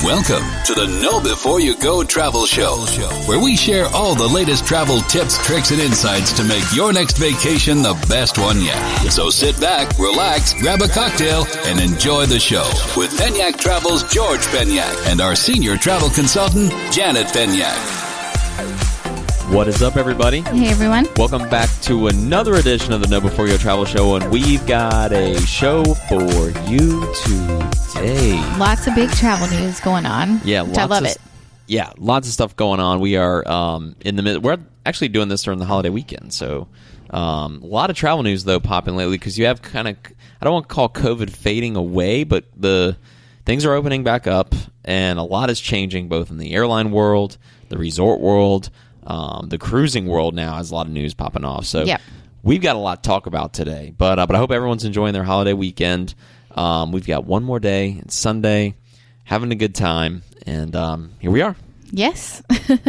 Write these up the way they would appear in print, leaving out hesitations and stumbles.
Welcome to the Know Before You Go Travel Show, where we share all the latest travel tips, tricks, and insights to make your next vacation the best one yet. So sit back, relax, grab a cocktail, and enjoy the show with Penyak Travel's George Penyak and our senior travel consultant, Janet Penyak. What is up, everybody? Hey, everyone. Welcome back to another edition of the Know Before You Go Travel Show, and we've got a show for you today. Lots of big travel news going on. Yeah, I love it. Yeah, lots of stuff going on. We are in the middle. We're actually doing this during the holiday weekend, so a lot of travel news though popping lately because you have kind of, I don't want to call COVID fading away, but the things are opening back up, and a lot is changing both in the airline world, the resort world. The cruising world now has a lot of news popping off. So We've got a lot to talk about today. But I hope everyone's enjoying their holiday weekend. We've got one more day. It's Sunday. Having a good time. And here we are. Yes.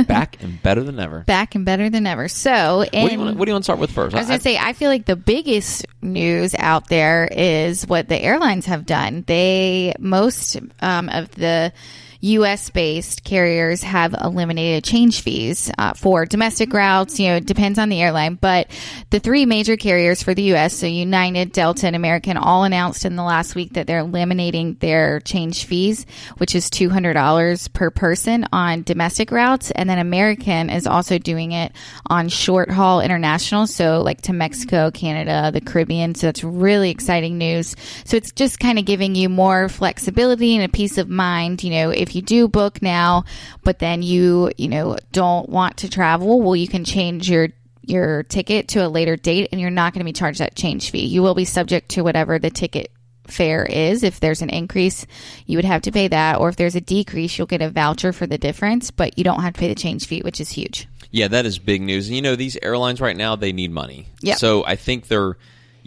Back and better than ever. Back and better than ever. So, what do you want to start with first? I was going to say, I feel like the biggest news out there is what the airlines have done. Most of the U.S.-based carriers have eliminated change fees for domestic routes. You know, it depends on the airline. But the three major carriers for the U.S., so United, Delta, and American, all announced in the last week that they're eliminating their change fees, which is $200 per person on domestic routes. And then American is also doing it on short-haul international, so like to Mexico, Canada, the Caribbean. So that's really exciting news. So it's just kind of giving you more flexibility and a peace of mind, you know, if you do book now, but then you don't want to travel, well, you can change your ticket to a later date and you're not going to be charged that change fee. You will be subject to whatever the ticket fare is. If there's an increase, you would have to pay that, or if there's a decrease, you'll get a voucher for the difference, but you don't have to pay the change fee, which is huge. Yeah, that is big news. And these airlines right now, they need money. Yep. So I think you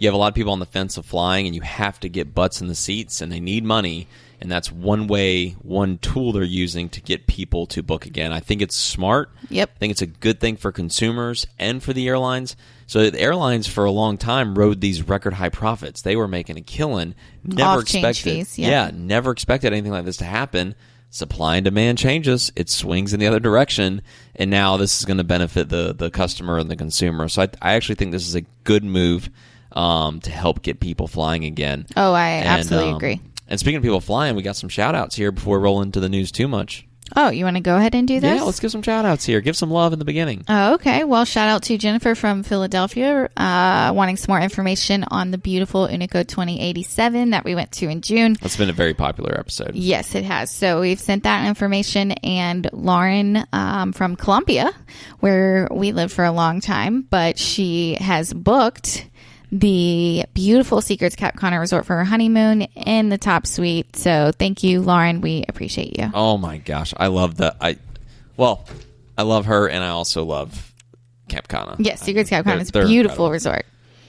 have a lot of people on the fence of flying, and you have to get butts in the seats, and they need money. And that's one tool they're using to get people to book again. I think it's smart. Yep. I think it's a good thing for consumers and for the airlines. So the airlines for a long time rode these record high profits. They were making a killing. Never expected anything like this to happen. Supply and demand changes. It swings in the other direction. And now this is going to benefit the customer and the consumer. So I actually think this is a good move to help get people flying again. Oh, I absolutely agree. And speaking of people flying, we got some shout-outs here before we roll into the news too much. Oh, you want to go ahead and do this? Yeah, let's give some shout-outs here. Give some love in the beginning. Oh, okay. Well, shout out to Jennifer from Philadelphia wanting some more information on the beautiful Unico 2087 that we went to in June. That's been a very popular episode. Yes, it has. So we've sent that information. And Lauren from Columbia, where we lived for a long time, but she has booked the beautiful Secrets Cap Cana Resort for her honeymoon in the top suite. So thank you, Lauren. We appreciate you. Oh my gosh. I love that. I love her, and I also love Cap Cana. Yes, Secrets Cap Cana is a beautiful resort.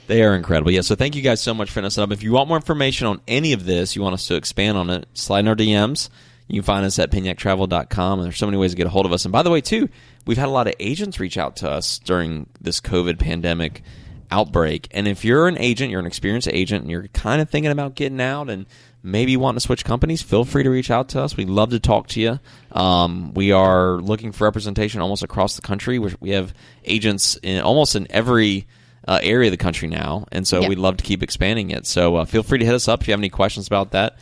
They are incredible. Yeah, so thank you guys so much for us up. If you want more information on any of this, you want us to expand on it, slide in our DMs. You can find us at penyaktravel.com, and there's so many ways to get a hold of us. And by the way, too, we've had a lot of agents reach out to us during this COVID pandemic outbreak. And if you're an agent, you're an experienced agent, and you're kind of thinking about getting out and maybe wanting to switch companies, feel free to reach out to us. We'd love to talk to you. We are looking for representation almost across the country. We have agents almost in every area of the country now, and so we'd love to keep expanding it. So feel free to hit us up if you have any questions about that.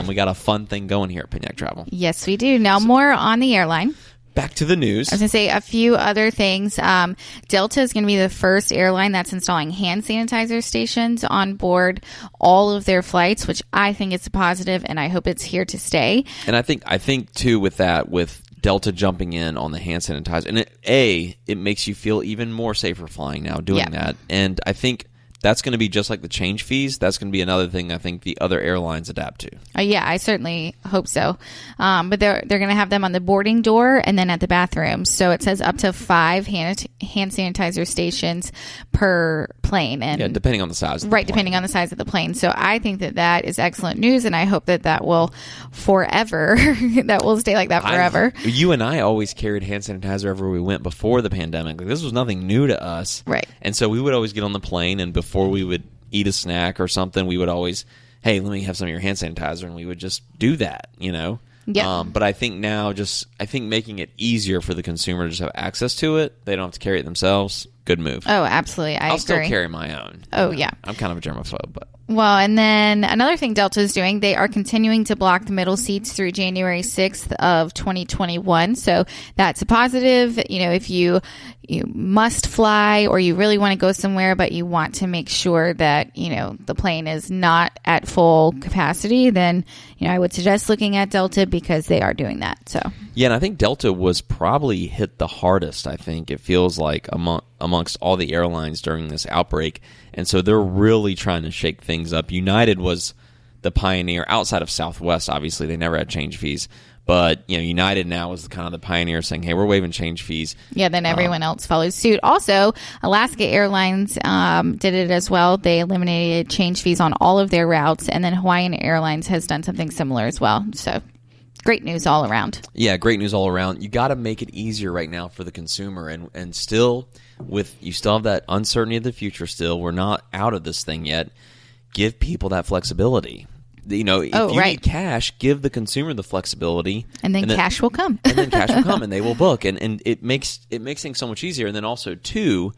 We got a fun thing going here at Penyak Travel. Yes, we do. Now more on the airline. Back to the news. I was going to say a few other things. Delta is going to be the first airline that's installing hand sanitizer stations on board all of their flights, which I think is a positive, and I hope it's here to stay. And I think too, with Delta jumping in on the hand sanitizer, and it makes you feel even more safer flying now doing that. And I think that's going to be just like the change fees. That's going to be another thing I think the other airlines adapt to. Yeah, I certainly hope so. But they're going to have them on the boarding door and then at the bathrooms. So it says up to 5 hand sanitizer stations per plane. And depending on the size of the plane. Depending on the size of the plane. So I think that is excellent news, and I hope that will forever, that will stay like that forever. You and I always carried hand sanitizer everywhere we went before the pandemic. Like, this was nothing new to us. Right. And so we would always get on the plane, and before we would eat a snack or something, we would always, hey, let me have some of your hand sanitizer, and we would just do that, Yeah. But I think now making it easier for the consumer to just have access to it, they don't have to carry it themselves. Good move. Oh, absolutely. I agree. I'll still carry my own. Oh, yeah. I'm kind of a germaphobe, but. Well, and then another thing Delta is doing, they are continuing to block the middle seats through January 6th of 2021. So that's a positive. If you must fly or you really want to go somewhere, but you want to make sure that, the plane is not at full capacity, then, I would suggest looking at Delta because they are doing that. So. Yeah, and I think Delta was probably hit the hardest, I think. It feels like amongst all the airlines during this outbreak. And so they're really trying to shake things up. United was the pioneer outside of Southwest. Obviously, they never had change fees. But, United now is kind of the pioneer saying, hey, we're waiving change fees. Yeah, then everyone else follows suit. Also, Alaska Airlines did it as well. They eliminated change fees on all of their routes. And then Hawaiian Airlines has done something similar as well. So great news all around. Yeah, great news all around. You got to make it easier right now for the consumer. And still, you still have that uncertainty of the future still. We're not out of this thing yet. Give people that flexibility. If you need cash, give the consumer the flexibility. And then cash will come. And then cash will come and they will book. And it makes things so much easier. And then also, too,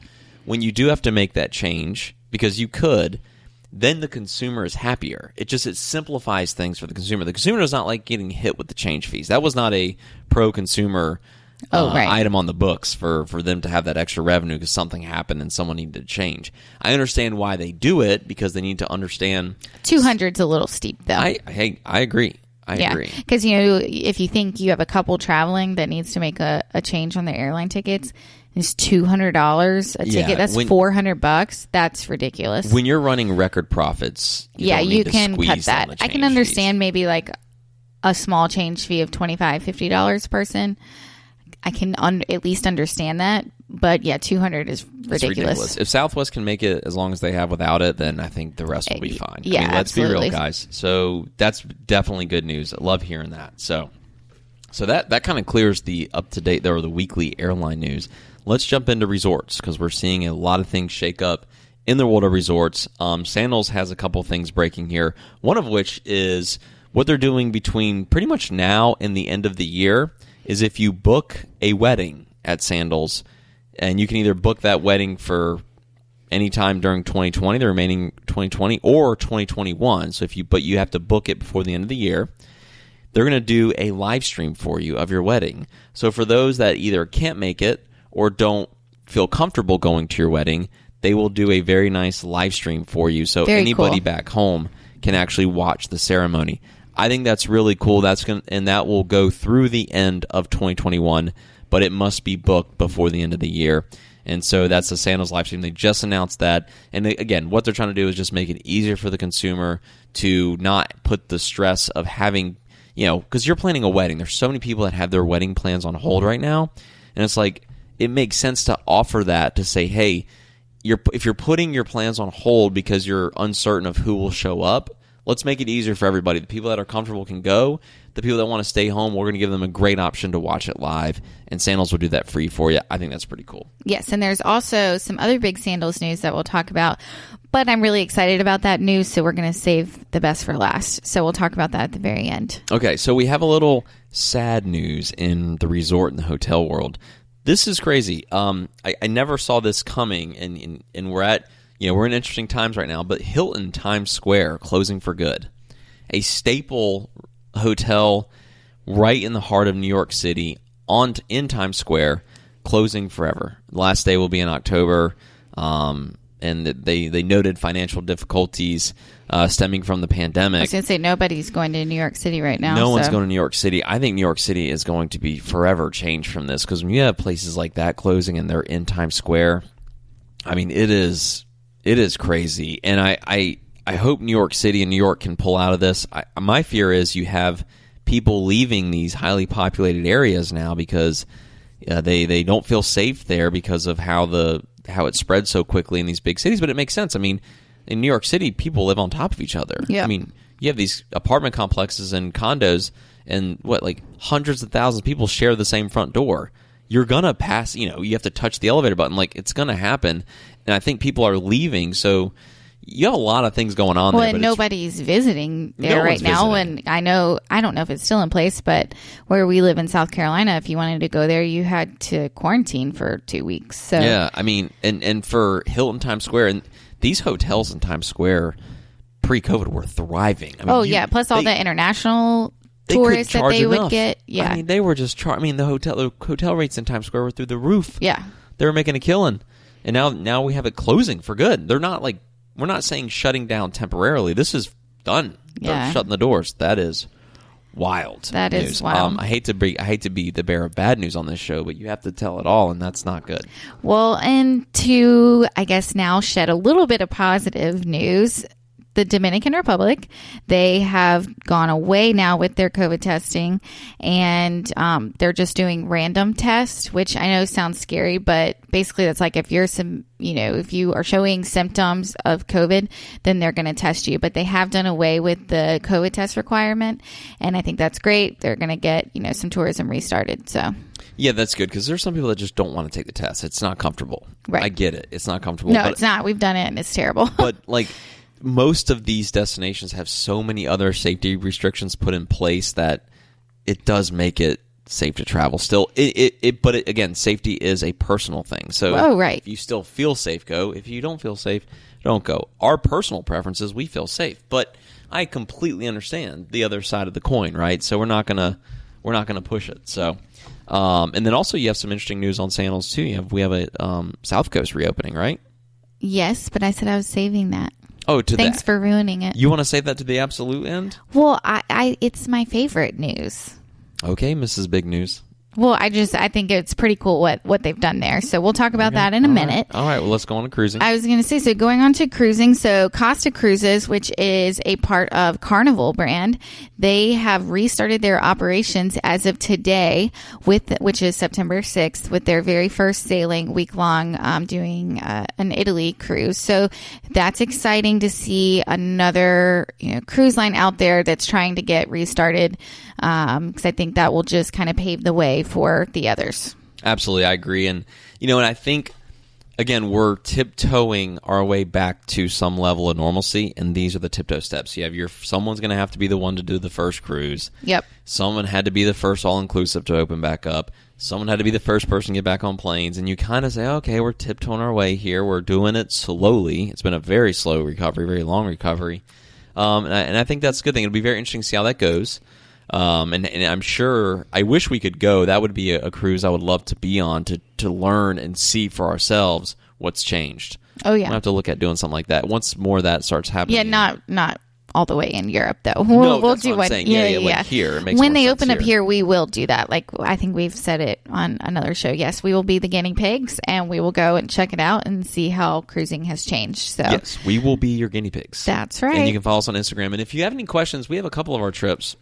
when you do have to make that change, because you could, then the consumer is happier. It simplifies things for the consumer. The consumer does not like getting hit with the change fees. That was not a pro-consumer item on the books for them to have that extra revenue because something happened and someone needed to change. I understand why they do it because they need to understand. 200's a little steep, though. I agree. I agree. Because, if you think you have a couple traveling that needs to make a change on their airline tickets, it's $200 a ticket. That's $400. That's ridiculous. When you're running record profits, you can cut that. I can understand maybe like a small change fee of $25, $50 a person. I can at least understand that. But yeah, $200 is ridiculous. If Southwest can make it as long as they have without it, then I think the rest will be fine. Yeah, let's absolutely. be real, guys. So that's definitely good news. I love hearing that. So that kind of clears the up-to-date or the weekly airline news. Let's jump into resorts because we're seeing a lot of things shake up in the world of resorts. Sandals has a couple things breaking here, one of which is what they're doing between pretty much now and the end of the year is if you book a wedding at Sandals, and you can either book that wedding for any time during 2020, the remaining 2020, or 2021. So but you have to book it before the end of the year. They're going to do a live stream for you of your wedding. So for those that either can't make it or don't feel comfortable going to your wedding, they will do a very nice live stream for you. So anybody back home can actually watch the ceremony. I think that's really cool. And that will go through the end of 2021, but it must be booked before the end of the year. And so that's the Sandals live stream. They just announced that. And again, what they're trying to do is just make it easier for the consumer to not put the stress of having, because you're planning a wedding. There's so many people that have their wedding plans on hold right now. And it's like, it makes sense to offer that to say, hey, if you're putting your plans on hold because you're uncertain of who will show up, let's make it easier for everybody. The people that are comfortable can go. The people that want to stay home, we're going to give them a great option to watch it live, and Sandals will do that free for you. I think that's pretty cool. Yes, and there's also some other big Sandals news that we'll talk about, but I'm really excited about that news, so we're going to save the best for last. So we'll talk about that at the very end. Okay, so we have a little sad news in the resort and the hotel world. This is crazy. I never saw this coming, and we're in interesting times right now, but Hilton Times Square closing for good. A staple hotel right in the heart of New York City in Times Square closing forever. The last day will be in October, and they noted financial difficulties stemming from the pandemic. I was going to say, nobody's going to New York City right now. No one's going to New York City. I think New York City is going to be forever changed from this because when you have places like that closing and they're in Times Square, I mean, it is crazy, and I hope New York City and New York can pull out of this. My fear is you have people leaving these highly populated areas now because they don't feel safe there because of how it spread so quickly in these big cities. But it makes sense. I mean, in New York City, people live on top of each other. Yeah. I mean, you have these apartment complexes and condos, and hundreds of thousands of people share the same front door. You're gonna pass. You have to touch the elevator button. It's gonna happen. And I think people are leaving, so you have a lot of things going on well, there. and But nobody's visiting there No right one's now. visiting. And I don't know if it's still in place, but where we live in South Carolina, if you wanted to go there, you had to quarantine for 2 weeks. So yeah, I mean, and for Hilton Times Square, and these hotels in Times Square pre-COVID were thriving. I mean, plus all the international they couldn't tourists that charge they would enough. get. Yeah. I mean, they were just the hotel rates in Times Square were through the roof. Yeah. They were making a killing. And now we have it closing for good. They're not like, we're not saying shutting down temporarily. This is done. Yeah. They're shutting the doors. That is wild. That news. is wild. I hate to be the bearer of bad news on this show, but you have to tell it all, and that's not good. Well, and to, I guess, now shed a little bit of positive news, the Dominican Republic, they have gone away now with their COVID testing, and they're just doing random tests, which I know sounds scary, but basically that's like if you are showing symptoms of COVID, then they're going to test you. But they have done away with the COVID test requirement, and I think that's great. They're going to get, some tourism restarted. So yeah, that's good, because there's some people that just don't want to take the test. It's not comfortable. Right. I get it. It's not comfortable. No, it's not. We've done it, and it's terrible. But like, most of these destinations have so many other safety restrictions put in place that it does make it safe to travel. Still, but again, safety is a personal thing. So right. If you still feel safe, go. If you don't feel safe, don't go. Our personal preferences, we feel safe, but I completely understand the other side of the coin, right? So we're not gonna push it. So, and then also you have some interesting news on Sandals too. We have a South Coast reopening, right? Yes, but I said I was saving that. Oh, Thanks for ruining it. You want to save that to the absolute end? Well, it's my favorite news. Okay, Mrs. Big News. Well, I think it's pretty cool what they've done there. So we'll talk about that in a minute. All right. Well, let's go on to cruising. I was going to say, so going on to cruising, so Costa Cruises, which is a part of Carnival brand, they have restarted their operations as of today, which is September 6th, with their very first sailing week-long doing an Italy cruise. So that's exciting to see another cruise line out there that's trying to get restarted, because I think that will just kind of pave the way for the others. Absolutely, I agree. And and I think, again, we're tiptoeing our way back to some level of normalcy, and these are the tiptoe steps. You have someone's going to have to be the one to do the first cruise. Yep. Someone had to be the first all-inclusive to open back up. Someone had to be the first person to get back on planes, and you kind of say, okay, we're tiptoeing our way here. We're doing it slowly. It's been a very slow recovery, very long recovery, and I think that's a good thing. It'll be very interesting to see how that goes. And I'm sure, I wish we could go. That would be a cruise I would love to be on to learn and see for ourselves what's changed. Oh, yeah. We'll have to look at doing something like that once more of that starts happening. Yeah, not all the way in Europe, though. No, We'll that's do what I'm one. saying. Yeah, like here. It makes when more they sense open up here, we will do that. Like, I think we've said it on another show. Yes, we will be the guinea pigs, and we will go and check it out and see how cruising has changed. So yes, we will be your guinea pigs. That's right. And you can follow us on Instagram. And if you have any questions, we have a couple of our trips.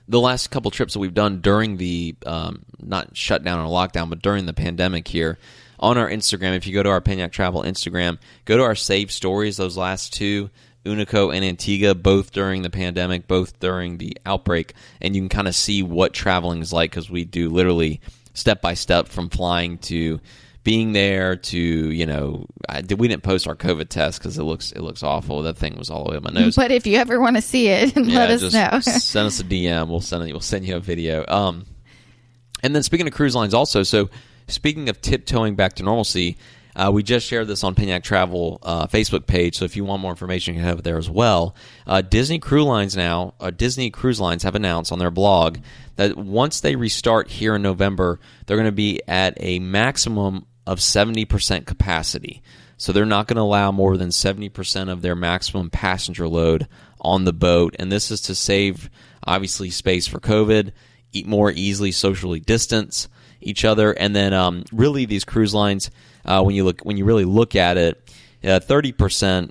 The last couple trips that we've done during the, not shutdown or lockdown, but during the pandemic here, on our Instagram, if you go to our Penyak Travel Instagram, go to our Save Stories, those last two, Unico and Antigua, both during the pandemic, both during the outbreak, and you can kind of see what traveling is like, because we do literally step-by-step from flying to being there to, we didn't post our COVID test because it looks awful. That thing was all the way up my nose. But if you ever want to see it, let us know. Send us a DM. We'll send you a video. And then speaking of cruise lines also, so speaking of tiptoeing back to normalcy, we just shared this on Penyak Travel Facebook page, so if you want more information, you can have it there as well. Disney Cruise Lines have announced on their blog that once they restart here in November, they're going to be at a maximum of 70% capacity. So they're not going to allow more than 70% of their maximum passenger load on the boat, and this is to save, obviously, space for COVID, eat more easily socially distance each other, and then really these cruise lines, when you really look at it, 30%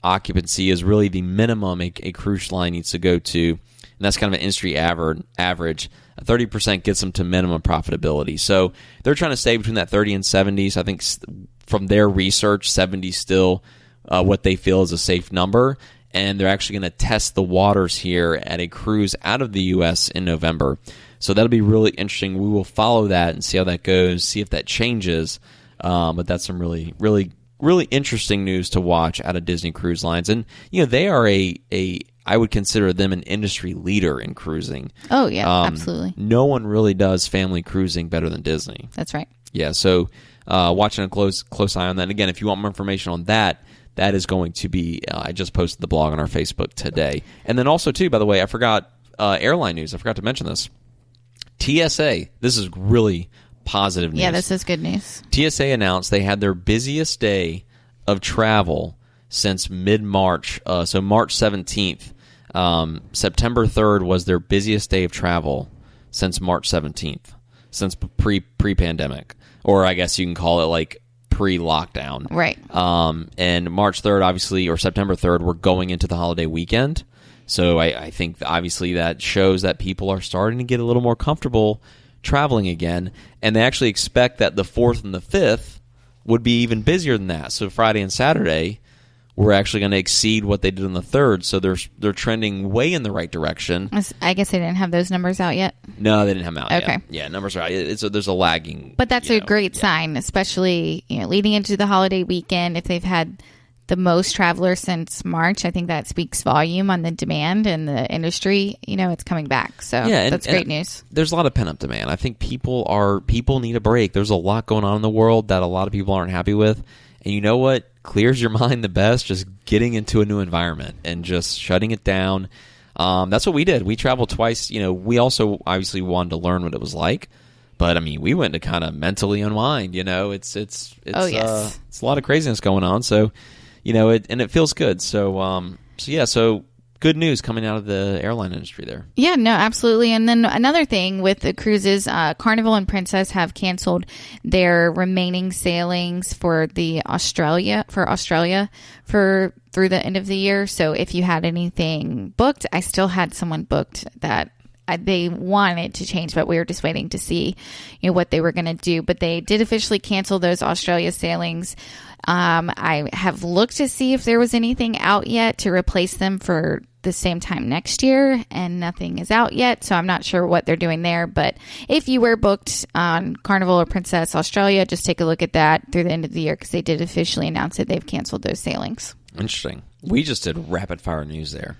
occupancy is really the minimum a cruise line needs to go to, and that's kind of an industry average. 30% gets them to minimum profitability. So they're trying to stay between that 30 and 70. So I think from their research, 70 is still what they feel is a safe number, and they're actually going to test the waters here at a cruise out of the U.S. in November. So that'll be really interesting. We will follow that and see how that goes, see if that changes. But that's some really, really really interesting news to watch out of Disney Cruise Lines. And, they are I would consider them an industry leader in cruising. Oh, yeah, absolutely. No one really does family cruising better than Disney. That's right. Yeah, so watching a close eye on that. And again, if you want more information on that, that is going to be, I just posted the blog on our Facebook today. And then also, too, by the way, I forgot airline news. I forgot to mention this. TSA, this is really positive news. Yeah, this is good news. TSA announced they had their busiest day of travel since mid-March, so March 17th. September 3rd was their busiest day of travel since March 17th, since pre-pandemic. Or I guess you can call it like pre-lockdown. Right. And March 3rd, obviously, or September 3rd, we're going into the holiday weekend. So I think obviously that shows that people are starting to get a little more comfortable traveling again. And they actually expect that the 4th and the 5th would be even busier than that. So Friday and Saturday, we're actually going to exceed what they did on the 3rd. So they're trending way in the right direction. I guess they didn't have those numbers out yet. No, they didn't have them out Okay. yet. Yeah, numbers are out. There's a lagging. But that's a great sign, especially leading into the holiday weekend. If they've had the most travelers since March, I think that speaks volume on the demand and the industry. It's coming back. So that's great news. There's a lot of pent-up demand. I think people need a break. There's a lot going on in the world that a lot of people aren't happy with. And you know what clears your mind the best? Just getting into a new environment and just shutting it down. That's what we did. We traveled twice. We also obviously wanted to learn what it was like. But I mean, we went to kind of mentally unwind. It's Oh, yes. It's a lot of craziness going on. So, it feels good. So good news coming out of the airline industry there. Yeah, no, absolutely. And then another thing with the cruises, Carnival and Princess have canceled their remaining sailings for Australia through the end of the year. So if you had anything booked, I still had someone booked that they wanted to change, but we were just waiting to see what they were going to do. But they did officially cancel those Australia sailings. I have looked to see if there was anything out yet to replace them for the same time next year, and nothing is out yet, so I'm not sure what they're doing there. But if you were booked on Carnival or Princess Australia, just take a look at that through the end of the year, because they did officially announce that they've canceled those sailings. Interesting. We just did rapid fire news there.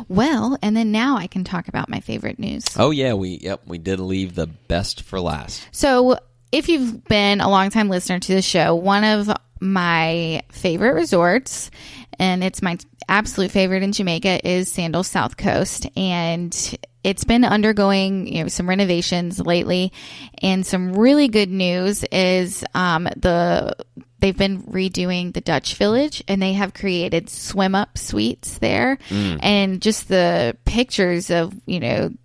Well, and then now I can talk about my favorite news. Oh yeah, we did leave the best for last. So if you've been a longtime listener to the show, one of my favorite resorts, and it's my absolute favorite in Jamaica, is Sandals South Coast. And it's been undergoing some renovations lately. And some really good news is they've been redoing the Dutch Village, and they have created swim up suites there. And just the pictures of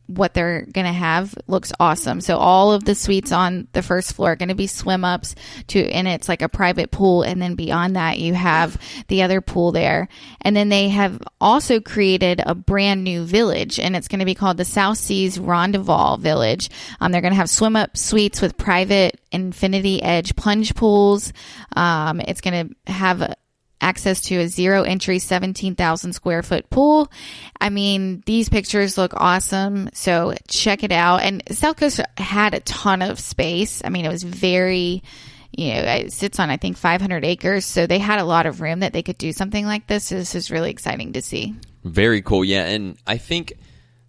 what they're going to have looks awesome. So all of the suites on the first floor are going to be swim ups and it's like a private pool. And then beyond that, you have the other pool there. And then they have also created a brand new village, and it's going to be called the South Seas Rendezvous Village. They're going to have swim up suites with private infinity edge plunge pools. It's going to have access to a zero entry 17,000 square foot pool. I mean, these pictures look awesome, so check it out. And South Coast had a ton of space. I mean, it was very, it sits on, I think, 500 acres. So they had a lot of room that they could do something like this. So this is really exciting to see. Very cool. Yeah. And I think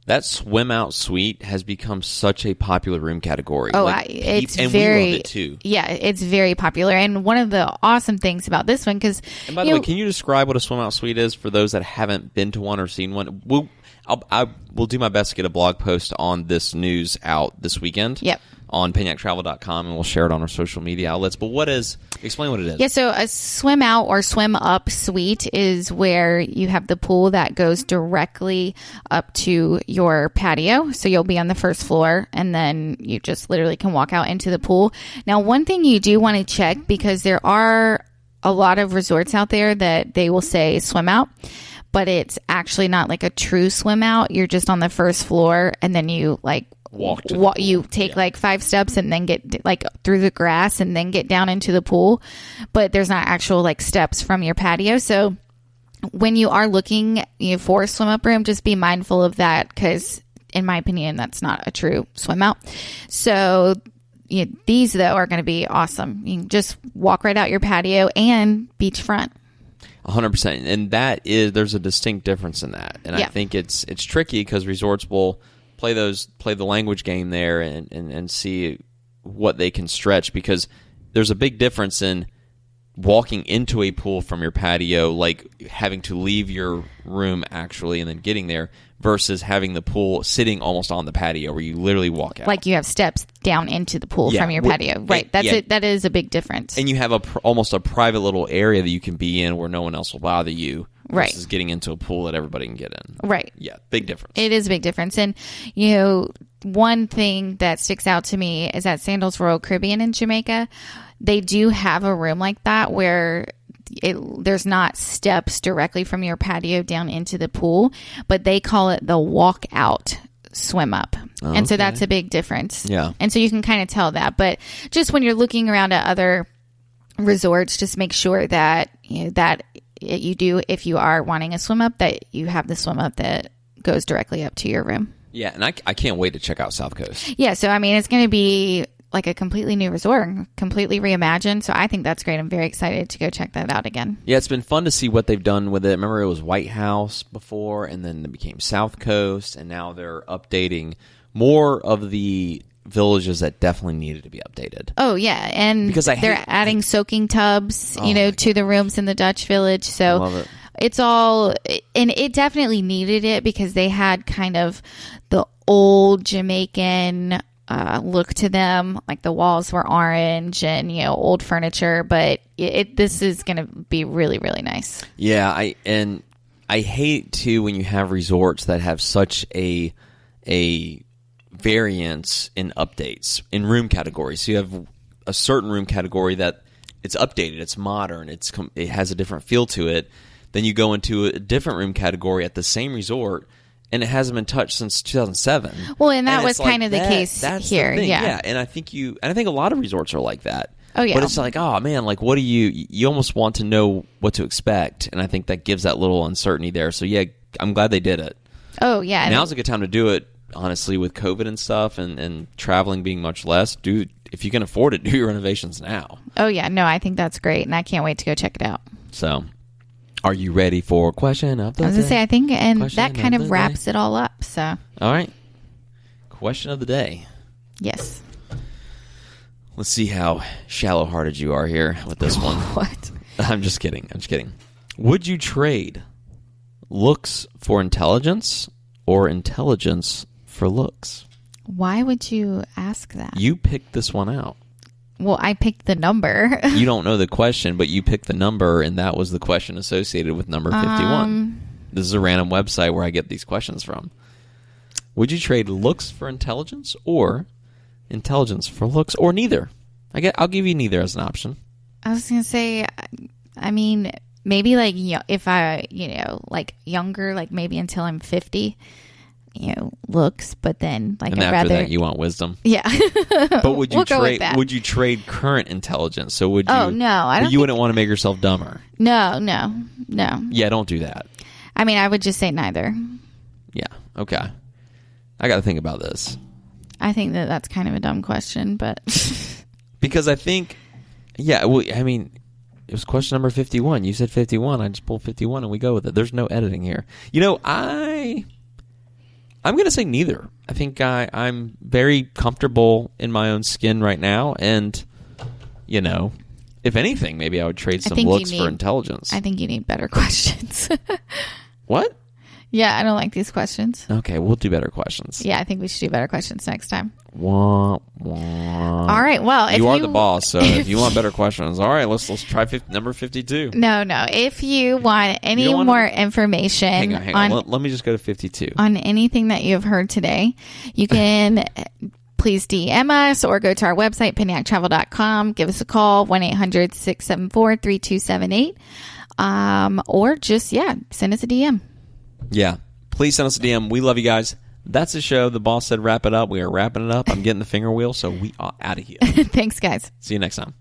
that swim out suite has become such a popular room category. Oh, it's very, we love it too. Yeah, it's very popular. And one of the awesome things about this one, because, and by the way, can you describe what a swim out suite is for those that haven't been to one or seen one? I will do my best to get a blog post on this news out this weekend. Yep. On penyaktravel.com, and we'll share it on our social media outlets. But explain what it is. Yeah, so a swim out or swim up suite is where you have the pool that goes directly up to your patio. So you'll be on the first floor, and then you just literally can walk out into the pool. Now, one thing you do want to check, because there are a lot of resorts out there that they will say swim out, but it's actually not like a true swim out. You're just on the first floor, and then you you take like 5 steps and then get like through the grass and then get down into the pool, but there's not actual like steps from your patio. So when you are looking for a swim up room, just be mindful of that, because in my opinion, that's not a true swim out. So these, though, are going to be awesome. You can just walk right out your patio and beachfront. 100%. And there's a distinct difference in that. And I think it's tricky because resorts will play the language game there and see what they can stretch, because there's a big difference in walking into a pool from your patio, like having to leave your room actually and then getting there, versus having the pool sitting almost on the patio where you literally walk out. Like you have steps down into the pool from your patio. Right. That's it. That is a big difference. And you have almost a private little area that you can be in where no one else will bother you. Right. Versus getting into a pool that everybody can get in. Right. Yeah. Big difference. It is a big difference. And, one thing that sticks out to me is at Sandals Royal Caribbean in Jamaica, they do have a room like that where there's not steps directly from your patio down into the pool, but they call it the walk out swim up. Okay. And so that's a big difference. Yeah. And so you can kind of tell that. But just when you're looking around at other resorts, just make sure that, that you do, if you are wanting a swim up, that you have the swim up that goes directly up to your room. Yeah. And I can't wait to check out South Coast. Yeah. So, it's going to be like a completely new resort, completely reimagined. So I think that's great. I'm very excited to go check that out again. Yeah, it's been fun to see what they've done with it. Remember, it was White House before, and then it became South Coast, and now they're updating more of the villages that definitely needed to be updated. Oh, yeah. And because they're adding soaking tubs, to the rooms in the Dutch village. So I love it. It's all, and it definitely needed it because they had kind of the old Jamaican look to them, like the walls were orange and old furniture, but this is going to be really, really nice. Yeah, I hate too when you have resorts that have such a variance in updates in room categories. So you have a certain room category that it's updated, it's modern, it has a different feel to it. Then you go into a different room category at the same resort, and it hasn't been touched since 2007. Well, and that was kind of the case here. Yeah, and I think a lot of resorts are like that. Oh yeah. But it's like, oh man, like what do you almost want to know what to expect, and I think that gives that little uncertainty there. So yeah, I'm glad they did it. Oh yeah. Now's a good time to do it, honestly, with COVID and stuff and traveling being much less. Dude, if you can afford it, do your renovations now. Oh yeah, no, I think that's great, and I can't wait to go check it out. So, are you ready for question of the day? I was going to say, I think, and that kind of wraps it all up. So, all right. Question of the day. Yes. Let's see how shallow-hearted you are here with this one. What? I'm just kidding. Would you trade looks for intelligence or intelligence for looks? Why would you ask that? You picked this one out. Well, I picked the number. You don't know the question, but you picked the number, and that was the question associated with number 51. This is a random website where I get these questions from. Would you trade looks for intelligence or intelligence for looks, or neither? I'll give you neither as an option. I was going to say, maybe like, if I, like younger, like maybe until I'm 50. Looks, but then like and I'd after rather that you want wisdom. Yeah. But would you would you trade current intelligence? So would you? Oh no, I don't. You wouldn't want to make yourself dumber. No. Yeah, don't do that. I would just say neither. Yeah. Okay. I got to think about this. I think that's kind of a dumb question, but because I think, yeah. Well, it was question number 51. You said 51. I just pulled 51, and we go with it. There's no editing here. I'm going to say neither. I think I'm very comfortable in my own skin right now. And, if anything, maybe I would trade some looks for intelligence. I think you need better questions. What? Yeah, I don't like these questions. Okay, we'll do better questions. Yeah, I think we should do better questions next time. Wah, wah. All right, well, you are the boss, so if you want better questions, all right, let's try number 52. No. If you want any more information, hang on. Let me just go to 52. On anything that you have heard today, you can please DM us or go to our website, penyaktravel.com. Give us a call, 1-800-674-3278. Or just, send us a DM. Yeah. Please send us a DM. We love you guys. That's the show. The boss said wrap it up. We are wrapping it up. I'm getting the finger wheel, so we are out of here. Thanks, guys. See you next time.